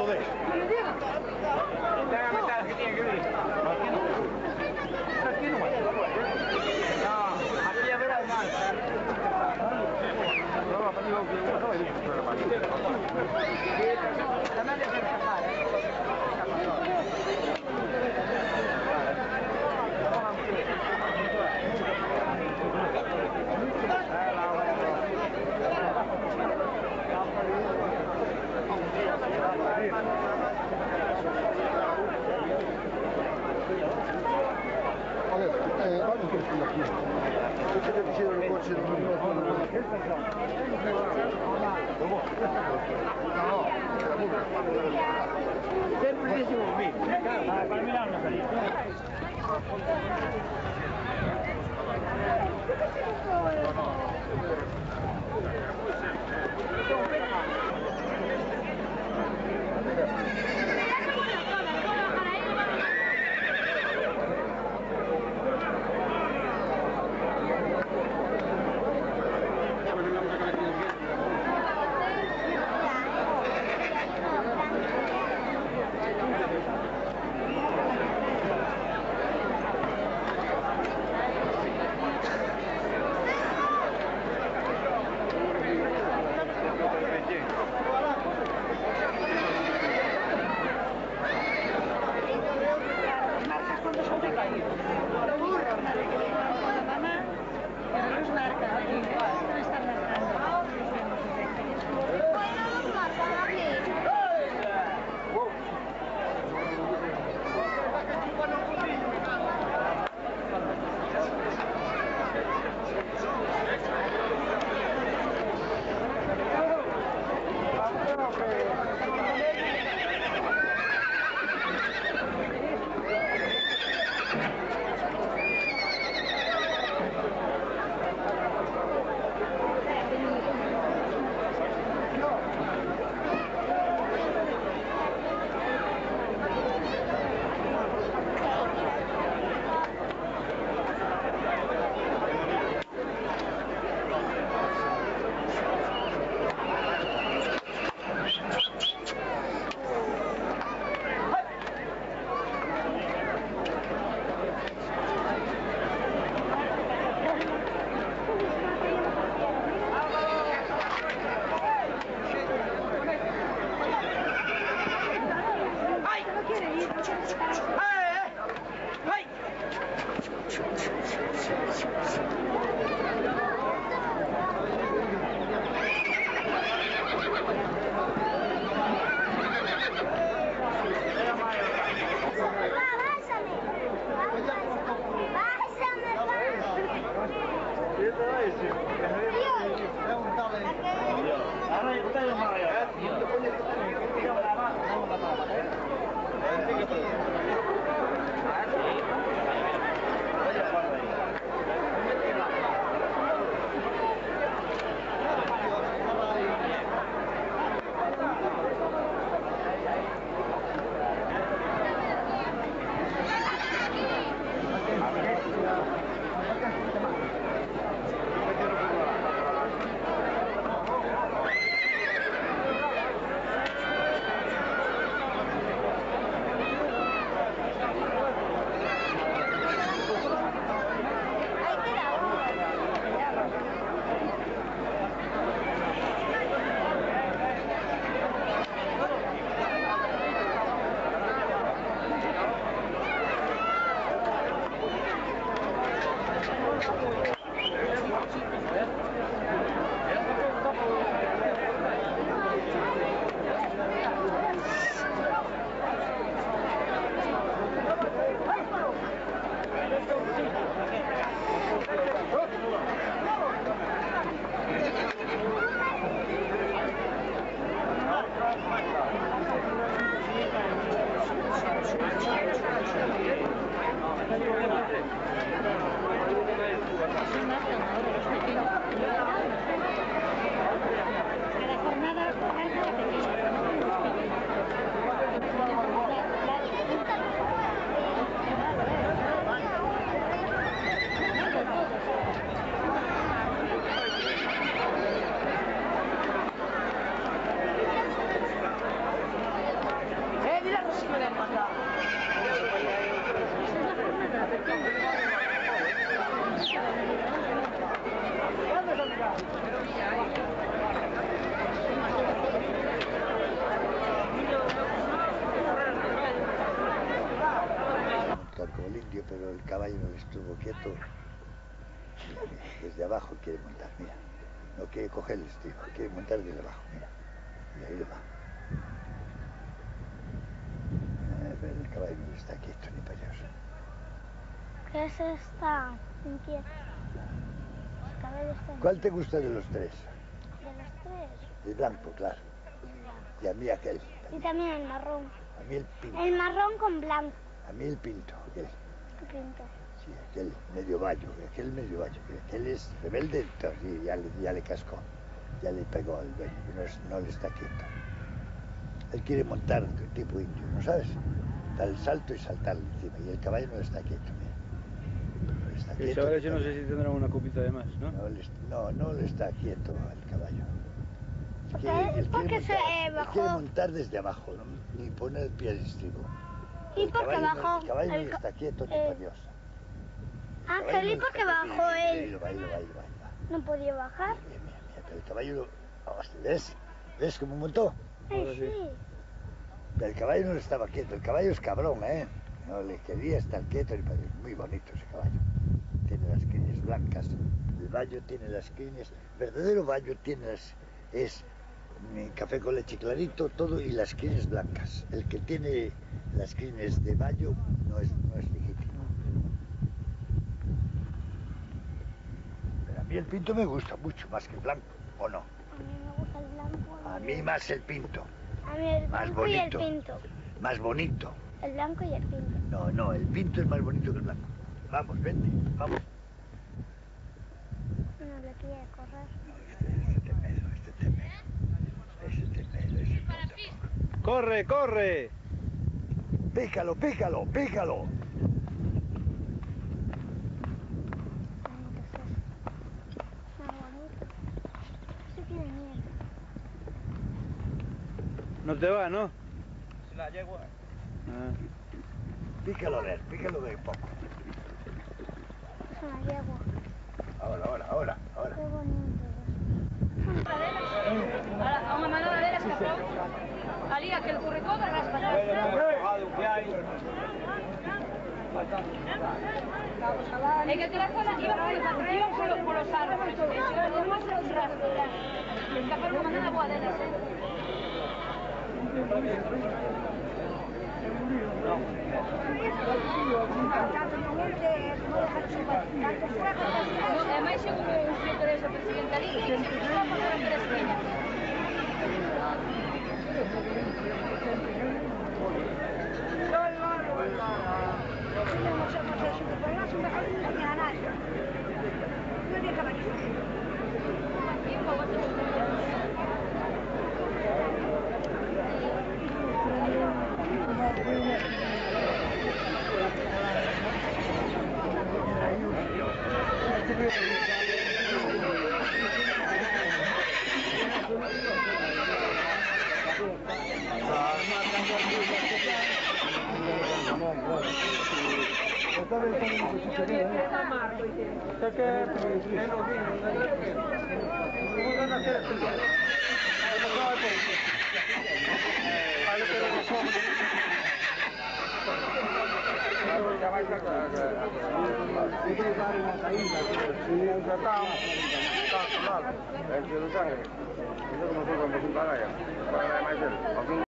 dov'è? Perché non? No, a chi avrà il male? No, ma io non so di tutto la Oggi che sulla fine. Tutti che vicino al coach non sempre vicino a me. Fammi l'anno Montar como el indio, pero el caballo no estuvo quieto. Desde abajo quiere montar, mira. No quiere coger el estribo, quiere montar desde abajo, mira. Y ahí lo va. Pero el caballo no está quieto ni para Dios. ¿Qué se está inquieto? El caballo está inquieto. ¿Cuál te gusta de los tres? De los tres. El blanco, claro. Y a mí aquel. Y también el marrón. A mí el pinto. El marrón con blanco. A mí el pinto, aquel. ¿Qué pinto? Sí, aquel medio vallo, aquel es rebelde, entonces ya le cascó, ya le pegó al dueño, no le está quieto. Él quiere montar tipo indio, ¿no sabes? Dar el salto y saltar encima, y el caballo no le está quieto, mira. No le está quieto. Chavales, yo no sé si tendrán una copita de más, ¿no? No le está quieto al caballo. Él quiere montar desde abajo, ¿no? Ni poner el pie al estribo. ¿Y por qué bajó? El caballo no está quieto ni para Dios. Ángel, ¿y por qué bajó él? Va. No podía bajar. Mira, pero el caballo ¿ves cómo montó? Sí. Pero el caballo no estaba quieto, el caballo es cabrón, ¿eh? No le quería estar quieto ni para Dios. Muy bonito ese caballo. Tiene las crines blancas, el vallo tiene las crines, el verdadero vallo tiene es café con leche clarito, todo, y las crines blancas. El que tiene las crines de vallo no es legítimo. Pero a mí el pinto me gusta mucho, más que el blanco, ¿o no? A mí me gusta el blanco. A mí más el pinto. A mí el Más blanco bonito. y el pinto. Más bonito. El blanco y el pinto. No, el pinto es más bonito que el blanco. Vamos, vente, vamos. No le quiere correr. No, este temedo. ¡Corre, corre! Pícalo. Bonito es eso. Más bonito. Eso tiene miedo. No te va, ¿no? Es la yegua. Ah. Pícalo a ver un poco. Es una yegua. Ahora. Qué bonito. A una manada de las que son. Alía que el curricó de las patatas. Hay que tirar con la iba por los árboles. Además era un rastro. Escapar una manada guadera. Además seguro un sector de presidente Alí. El que lo sabe. Eso como fue cuando se paga ya. Para la de Michael.